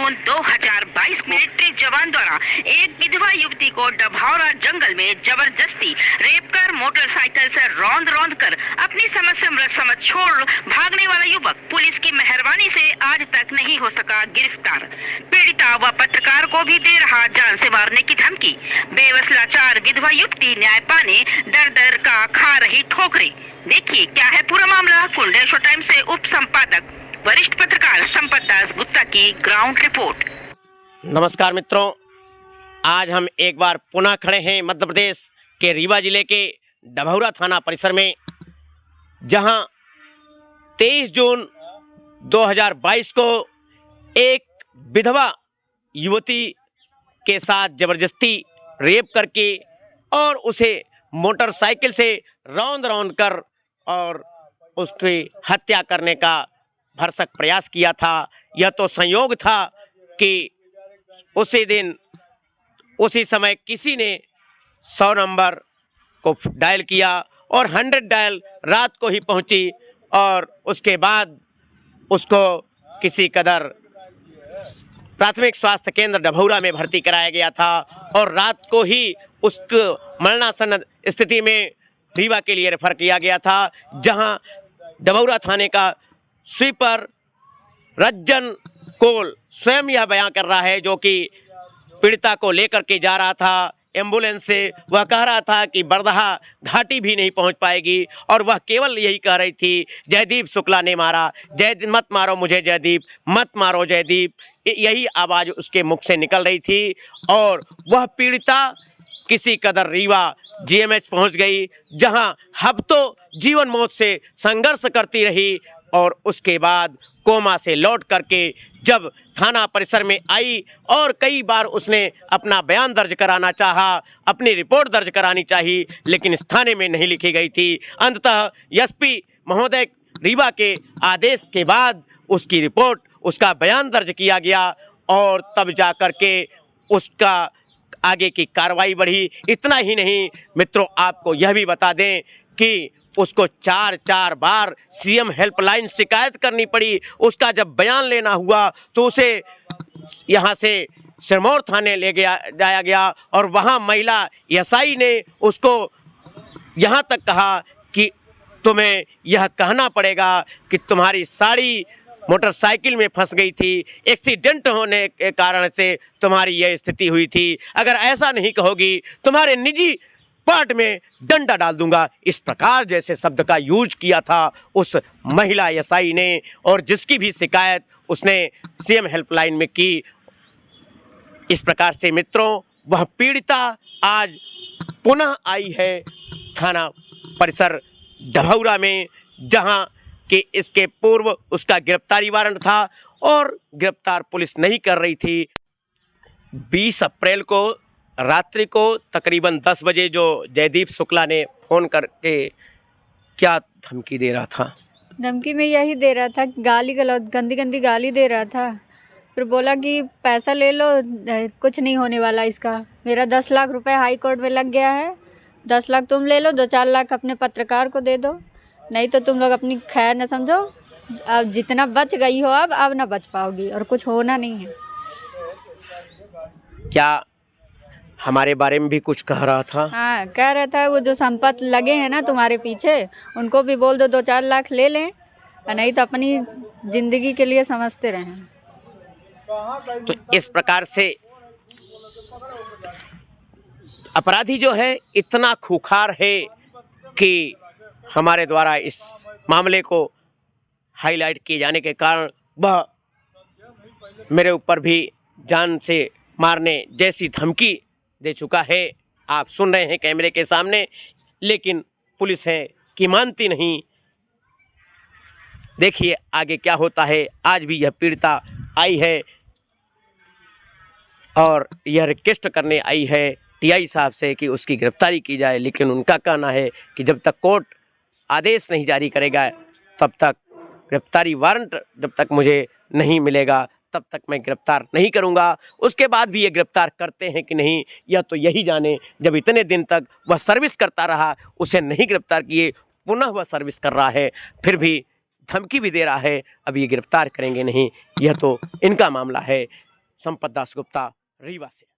जून 2022 military जवान द्वारा एक विधवा युवती को डभौरा जंगल में जबरदस्ती रेप कर मोटरसाइकिल से रौंद रौंद कर अपनी समझ से मृत समझ छोड़ भागने वाला युवक पुलिस की मेहरबानी से आज तक नहीं हो सका गिरफ्तार। पीड़िता व पत्रकार को भी दे रहा जान से मारने की धमकी। बेबस लाचार विधवा युवती न्याय पाने दर दर का खा रही ठोकरें। देखिए क्या है पूरा मामला। कुंडेश्वर टाइम्स से उप संपादक वरिष्ठ पत्रकार संपत दास गुप्ता की ग्राउंड रिपोर्ट। नमस्कार मित्रों, आज हम एक बार पुनः खड़े हैं मध्य प्रदेश के रीवा जिले के डभौरा थाना परिसर में, जहां 23 जून 2022 को एक विधवा युवती के साथ जबरदस्ती रेप करके और उसे मोटरसाइकिल से रौंद रौंद कर और उसकी हत्या करने का भरसक प्रयास किया था। यह तो संयोग था कि उसी दिन उसी समय किसी ने 100 नंबर को डायल किया और 100 डायल रात को ही पहुंची और उसके बाद उसको किसी कदर प्राथमिक स्वास्थ्य केंद्र डभौरा में भर्ती कराया गया था और रात को ही उसको मरणासन स्थिति में रीवा के लिए रेफर किया गया था, जहां डभौरा थाने का स्वीपर रज्जन कोल स्वयं यह बयान कर रहा है, जो कि पीड़िता को लेकर के जा रहा था एम्बुलेंस से। वह कह रहा था कि बरदहा घाटी भी नहीं पहुंच पाएगी और वह केवल यही कह रही थी, जयदीप शुक्ला ने मारा, जय मत मारो मुझे जयदीप, मत मारो जयदीप, यही आवाज़ उसके मुख से निकल रही थी। और वह पीड़िता किसी कदर रीवा जीएमएच पहुंच गई, जहां हफ्तों जीवन मौत से संघर्ष करती रही और उसके बाद कोमा से लौट करके जब थाना परिसर में आई और कई बार उसने अपना बयान दर्ज कराना चाहा, अपनी रिपोर्ट दर्ज करानी चाहिए, लेकिन इस थाने में नहीं लिखी गई थी। अंततः एसपी महोदय रीवा के आदेश के बाद उसकी रिपोर्ट, उसका बयान दर्ज किया गया और तब जा कर के उसका आगे की कार्रवाई बढ़ी। इतना ही नहीं मित्रों, आपको यह भी बता दें कि उसको 4 बार सीएम हेल्पलाइन शिकायत करनी पड़ी। उसका जब बयान लेना हुआ तो उसे यहाँ से सिरमौर थाने ले जाया गया और वहाँ महिला एसआई ने उसको यहाँ तक कहा कि तुम्हें यह कहना पड़ेगा कि तुम्हारी साड़ी मोटरसाइकिल में फंस गई थी, एक्सीडेंट होने के कारण से तुम्हारी यह स्थिति हुई थी, अगर ऐसा नहीं कहोगी तुम्हारे निजी पार्ट में डंडा डाल दूंगा। इस प्रकार जैसे शब्द का यूज किया था उस महिला एसआई ने, और जिसकी भी शिकायत उसने सीएम हेल्पलाइन में की। इस प्रकार से मित्रों, वह पीड़िता आज पुनः आई है थाना परिसर डभौरा में, जहां कि इसके पूर्व उसका गिरफ्तारी वारंट था और गिरफ्तार पुलिस नहीं कर रही थी। 20 अप्रैल को रात्रि को तकरीबन 10 बजे जो जयदीप शुक्ला ने फ़ोन करके क्या धमकी दे रहा था? धमकी में यही दे रहा था, गाली गलौज गंदी गंदी गाली दे रहा था। फिर बोला कि पैसा ले लो, कुछ नहीं होने वाला इसका, मेरा 10 लाख रुपए हाई कोर्ट में लग गया है, 10 लाख तुम ले लो, 2-4 लाख अपने पत्रकार को दे दो, नहीं तो तुम लोग अपनी खैर न समझो, अब जितना बच गई हो अब ना बच पाओगी और कुछ होना नहीं है। क्या हमारे बारे में भी कुछ कह रहा था? हाँ, कह रहा था वो जो संपत लगे हैं ना तुम्हारे पीछे, उनको भी बोल दो 2-4 लाख ले लें, नहीं तो अपनी जिंदगी के लिए समझते रहें। तो इस प्रकार से अपराधी जो है इतना खूंखार है कि हमारे द्वारा इस मामले को हाईलाइट किए जाने के कारण वह मेरे ऊपर भी जान से मारने जैसी धमकी दे चुका है। आप सुन रहे हैं कैमरे के सामने, लेकिन पुलिस है कि मानती नहीं। देखिए आगे क्या होता है। आज भी यह पीड़िता आई है और यह रिक्वेस्ट करने आई है टीआई साहब से कि उसकी गिरफ्तारी की जाए, लेकिन उनका कहना है कि जब तक कोर्ट आदेश नहीं जारी करेगा तब तक गिरफ्तारी वारंट जब तक मुझे नहीं मिलेगा तब तक मैं गिरफ्तार नहीं करूंगा। उसके बाद भी ये गिरफ्तार करते हैं कि नहीं यह तो यही जाने। जब इतने दिन तक वह सर्विस करता रहा, उसे नहीं गिरफ्तार किए, पुनः वह सर्विस कर रहा है, फिर भी धमकी भी दे रहा है, अब ये गिरफ्तार करेंगे नहीं, यह तो इनका मामला है। संपत दास गुप्ता, रीवा से।